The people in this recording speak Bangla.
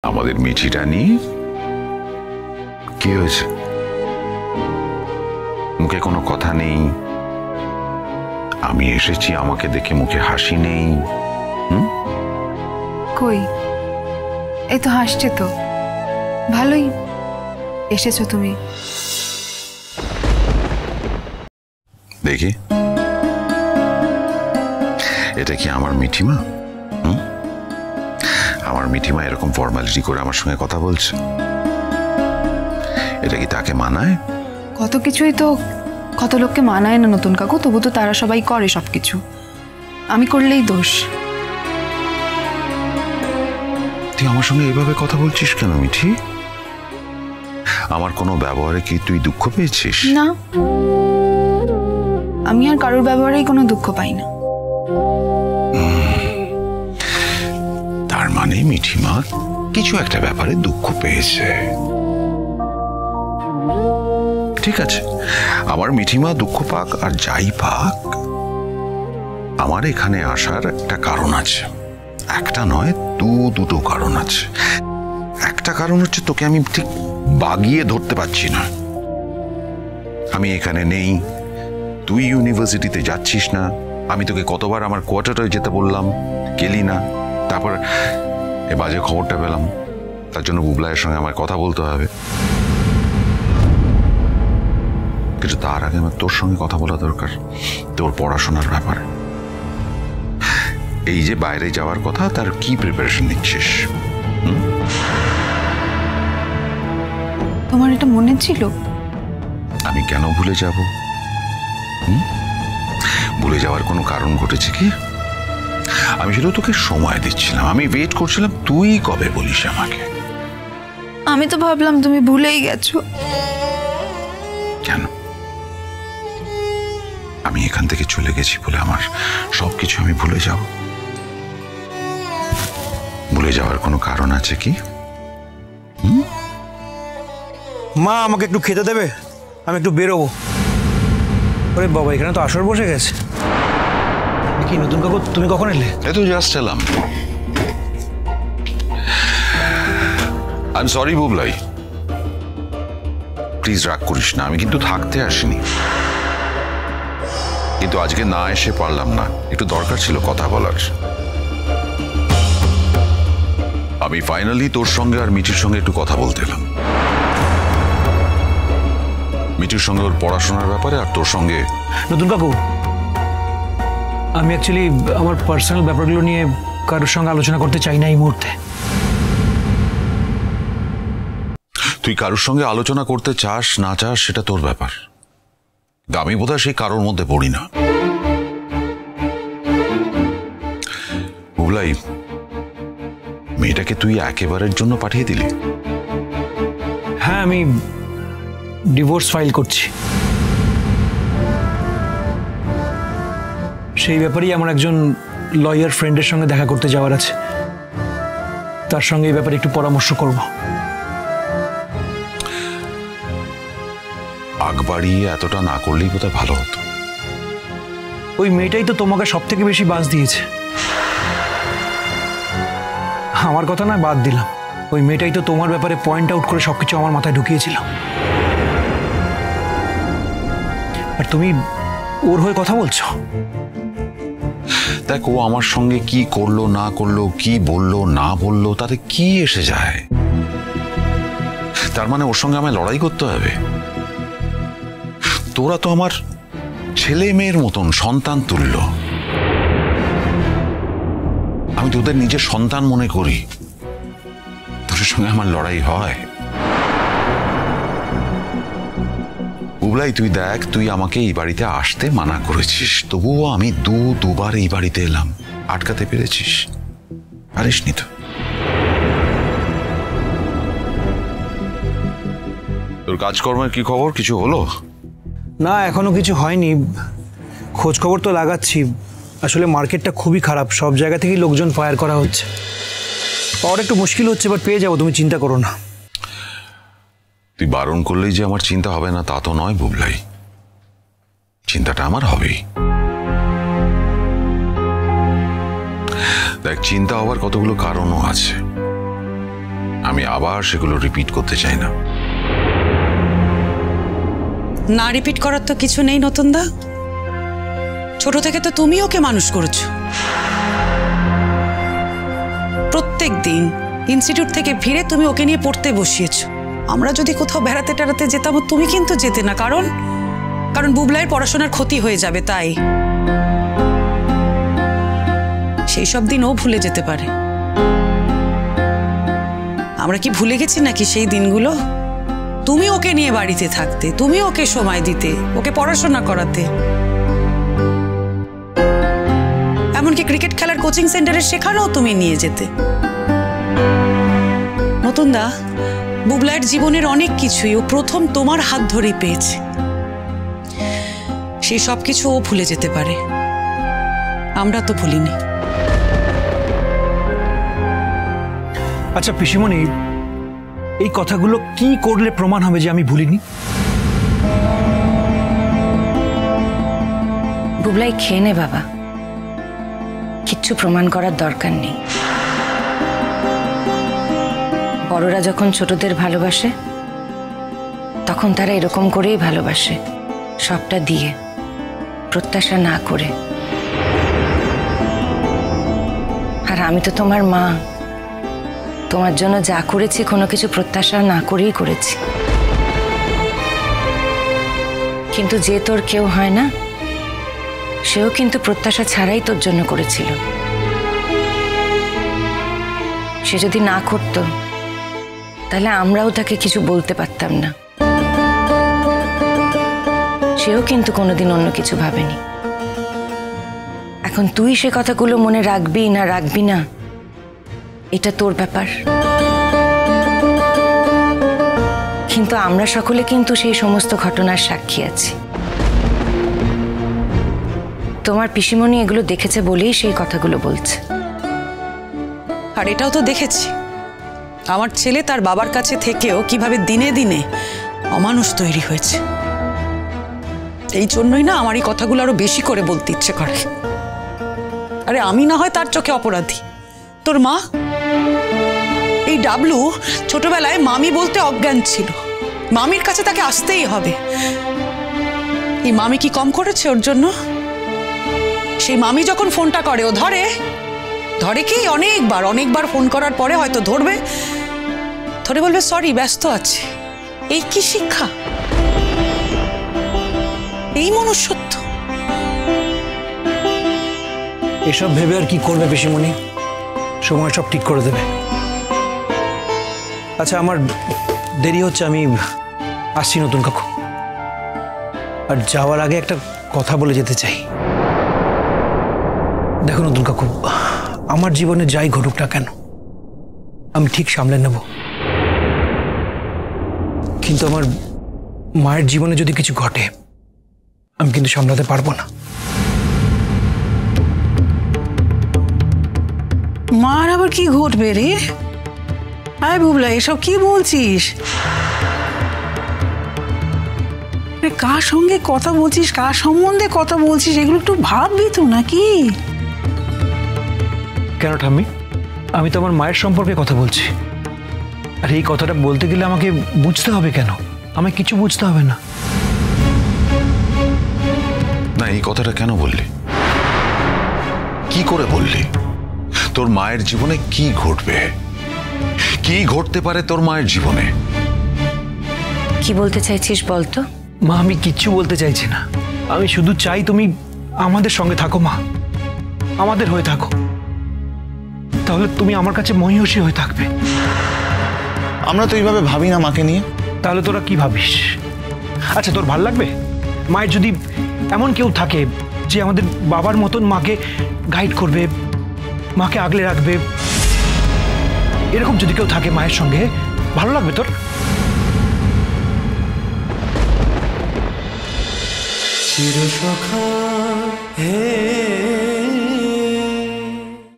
আমাদের মিঠিটা নিয়ে কি হয়েছে? মুখে কোনো কথা নেই, আমি এসেছি আমাকে দেখে মুখে হাসি নেই। কই, এই তো হাসছে তো, ভালোই এসেছো তুমি। দেখি, এটা কি আমার মিঠিমা? আমার মিঠিমা এরকম ফর্মালিটি করে আমার সঙ্গে কথা বলছে? এটা কি তাকে মানায়? কত কিছুই তো কত লোককে মানায় না নতুন কাকু, তবু তো তারা সবাই করে সবকিছু, আমি করলেই দোষ। তুই আমার সঙ্গে এইভাবে কথা বলছিস কেন মিঠি? আমার কোনো ব্যবহারে কি তুই দুঃখ পেয়েছিস? না, আমি আর কারোর ব্যবহারেই কোনো দুঃখ পাই না। তার মানে মিঠিমা কিছু একটা ব্যাপারে দুঃখ পেয়েছে। ঠিক আছে, আমার মিঠিমা দুঃখ পাক আর যাই পাক, আমার এখানে আসার একটা কারণ আছে। একটা নয়, দুটো কারণ আছে। একটা কারণ হচ্ছে তোকে আমি ঠিক বাগিয়ে ধরতে পারছি না। আমি এখানে নেই, তুই ইউনিভার্সিটিতে যাচ্ছিস না, আমি তোকে কতবার আমার কোয়ার্টারে যেতে বললাম, গেলি না। তারপর এ বাজে খবরটা পেলাম, তার জন্য বুবলাইয়ের সঙ্গে আমার কথা বলতে হবে। কিন্তু তার আগে আমার তোর সঙ্গে কথা বলা দরকার, তোর পড়াশোনার ব্যাপারে। এই যে বাইরে যাওয়ার কথা, তার কি প্রিপারেশন নিচ্ছিস? তোমার এটা মনে ছিল? আমি কেন ভুলে যাব? ভুলে যাওয়ার কোনো কারণ ঘটেছে কি? আমি শুধু তোকে সময় দিচ্ছিলাম, আমি ওয়েট করছিলাম তুই কবে বলিস আমাকে। আমি তো ভাবলাম তুমি ভুলেই গেছো। কেন? আমি এখান থেকে চলে গেছি বলে আমার সবকিছু আমি ভুলে যাব? ভুলে যাওয়ার কোনো কারণ আছে কি? মা, আমাকে একটু খেতে দেবে, আমি একটু বেরোবো। আরে বাবা, এখানে তো আসর বসে গেছে। কি নতুন কাকু, তুমি কখন এলে? এই তো জাস্ট এলাম। I am sorry Bublai, please রাগ করিস না, আমি কিন্তু থাকতে আসিনি। কিন্তু আজকে না এসে পারলাম না, একটু দরকার ছিল কথা বলার। আমি ফাইনালি তোর সঙ্গে আর মিঠির সঙ্গে একটু কথা বলতে এলাম। মিঠির সঙ্গে ওর পড়াশোনার ব্যাপারে, আর তোর সঙ্গে। নতুন কাকু, আমি অ্যাকচুয়ালি আমার পার্সোনাল ব্যাপারগুলো নিয়ে কারোর সঙ্গে আলোচনা করতে চাই না এই মুহূর্তে। তুই কারোর সঙ্গে আলোচনা করতে চাস না চাস সেটা তোর ব্যাপার, আমি বোধহয় সেই কারোর মধ্যে পড়ি না। বুবলাই, মেয়েটাকে তুই একেবারের জন্য পাঠিয়ে দিলি? হ্যাঁ, আমি ডিভোর্স ফাইল করছি। সেই ব্যাপারেই আমার একজন লয়ার ফ্রেন্ডের সঙ্গে দেখা করতে যাওয়ার আছে, তার সঙ্গে এই ব্যাপারে একটু পরামর্শ করব। আগ বাড়িয়ে এতটা না করলেই বোধহয় ভালো হতো। ওই মেয়েটাই তো তোমাকে সব থেকে বেশি বাস দিয়েছে। আমার কথা না বাদ দিলাম, ওই মেয়েটাই তো তোমার ব্যাপারে পয়েন্ট আউট করে সবকিছু আমার মাথায় ঢুকিয়েছিল। আর তুমি ওর হয়ে কথা বলছো? দেখ, ও আমার সঙ্গে কি করলো না করলো, কি বললো না বললো, তাতে কি এসে যায়? তার মানে ওর সঙ্গে আমায় লড়াই করতে হবে? তোরা তো আমার ছেলে মেয়ের মতন, সন্তান তুল্য। আমি তোদের নিজের সন্তান মনে করি, তোদের সঙ্গে আমার লড়াই হয়? বুবলাই, তুই দেখ, তুই আমাকে এই বাড়িতে আসতে মানা করেছিস, তবুও আমি দুবার এই বাড়িতে এলাম। আটকাতে পেরেছিস? পারিসনি তো। তোর কাজকর্মের কি খবর? কিছু হলো? না, এখনো কিছু হয়নি, খোঁজ খবর তো লাগাচ্ছি। আসলে মার্কেটটা খুবই খারাপ, সব জায়গা থেকেই লোকজন ফায়ার করা হচ্ছে। পাওয়ার একটু মুশকিল হচ্ছে, বাট পেয়ে যাবো, তুমি চিন্তা করো না। তুই বারণ করলেই যে আমার চিন্তা হবে না তা তো নয় বুবলাই, চিন্তাটা আমার হবেই। দেখ, চিন্তা হওয়ার কতগুলো কারণও আছে। আমি আবার সেগুলো রিপিট করতে চাই না। না রিপিট করার তো কিছু নেই নতুনদা। ছোট থেকে তো তুমি ওকে মানুষ করেছো। প্রত্যেক দিন ইনস্টিটিউট থেকে ফিরে তুমি ওকে নিয়ে পড়তে বসিয়েছো। আমরা যদি কোথাও বেড়াতে টেড়াতে যেতাম তুমি কিন্তু যেতে না, কারণ বুবলাইয়ের পড়াশোনার ক্ষতি হয়ে যাবে। তাই সেই সব দিন ও ভুলে যেতে পারে। আমরা কি ভুলে গেছি নাকি সেই দিনগুলো? তুমি ওকে নিয়ে বাড়িতে থাকতে, তুমি ওকে সময় দিতে, ওকে পড়াশোনা করাতে, এমনকি ক্রিকেট খেলার কোচিং সেন্টারে শেখানোও তুমি নিয়ে যেতে। নতুনদা, বুবলাইয়ের জীবনের অনেক কিছুই ও প্রথম তোমার হাত ধরেই পেয়েছে। সেই সব কিছু ও ভুলে যেতে পারে, আমরা তো ভুলিনি। আচ্ছা পিসিমণি, এই কথাগুলো কি করলে প্রমাণ হবে যে আমি ভুলিনি? বুবলাই খেয়ে নে বাবা, কিচ্ছু প্রমাণ করার দরকার নেই। বড়রা যখন ছোটদের ভালোবাসে তখন তারা এরকম করেই ভালোবাসে, সবটা দিয়ে, প্রত্যাশা না করে। আর আমি তো তোমার মা, তোমার জন্য যা করেছি কোনো কিছু প্রত্যাশা না করেই করেছি। কিন্তু যে তোর কেউ হয় না, সেও কিন্তু প্রত্যাশা ছাড়াই তোর জন্য করেছিল। সে যদি না করত তাহলে আমরাও তাকে কিছু বলতে পারতাম না। সেও কিন্তু কোনোদিন অন্য কিছু ভাবেনি। এখন তুই সে কথাগুলো মনে রাখবি না রাখবি না, এটা তোর ব্যাপার। কিন্তু আমরা সকলে কিন্তু সেই সমস্ত ঘটনার সাক্ষী আছি। তোমার পিসিমণি এগুলো দেখেছে বলেই সেই কথাগুলো বলছে। আর এটাও তো দেখেছি, আমার ছেলে তার বাবার কাছে থেকেও কিভাবে দিনে দিনে অমানুষ তৈরি হয়েছে। এই জন্যই না আমার এই কথাগুলো আরো বেশি করে বলতে ইচ্ছে করে। আরে আমি না হয় তার চোখে অপরাধী, তোর মা? এই ডাবলু ছোটবেলায় মামি বলতে অজ্ঞান ছিল, মামির কাছে তাকে আসতেই হবে। এই মামি কি কম করেছে ওর জন্য? সেই মামি যখন ফোনটা করে ও ধরে কি অনেকবার ফোন করার পরে হয়তো ধরে বলবে সরি, ব্যস্ত আছে। এই কি শিক্ষা? এই মনুষ্যত্ব? এসব ভেবে আর কি করবে পিসিমণি, সময় সব ঠিক করে দেবে। আচ্ছা আমার দেরি হচ্ছে, আমি আসছি নতুন কাকু। আর যাওয়ার আগে একটা কথা বলে যেতে চাই। দেখো নতুন কাকু, আমার জীবনে যাই ঘটুক না কেন আমি ঠিক সামলে নেব, কিন্তু আমার মায়ের জীবনে যদি কিছু ঘটে আমি কিন্তু সামলাতে পারবো না। মার আবার কি ঘটবে রে? আয় বুবলা, এসব কি বলছিস? কার সঙ্গে কথা বলছিস, কার সম্বন্ধে কথা বলছিস, এগুলো একটু ভাববি তো নাকি? কেন ঠাম্মি, আমি তো আমার মায়ের সম্পর্কে কথা বলছি। আর এই কথাটা বলতে গেলে আমাকে বুঝতে হবে কেন? আমায় কিছু বুঝতে হবে না। না, এই কথাটা কেন বললি? কি করে বললি? তোর মায়ের জীবনে কি ঘটবে? কি ঘটতে পারে তোর মায়ের জীবনে? কি বলতে চাইছিস বলতো? মা, আমি কিচ্ছু বলতে চাইছি না। আমি শুধু চাই তুমি আমাদের সঙ্গে থাকো মা, আমাদের হয়ে থাকো। তাহলে তুমি আমার কাছে মহিষী হয়ে থাকবে। আমরা তো এইভাবে ভাবি না মাকে নিয়ে। তাহলে তোরা কি ভাবিস? আচ্ছা, তোর ভাল লাগবে মায়ের যদি এমন কেউ থাকে যে আমাদের বাবার মতন মাকে গাইড করবে, মাকে আগলে রাখবে? এরকম যদি কেউ থাকে মায়ের সঙ্গে, ভালো লাগবে তোর? চিরসখা হে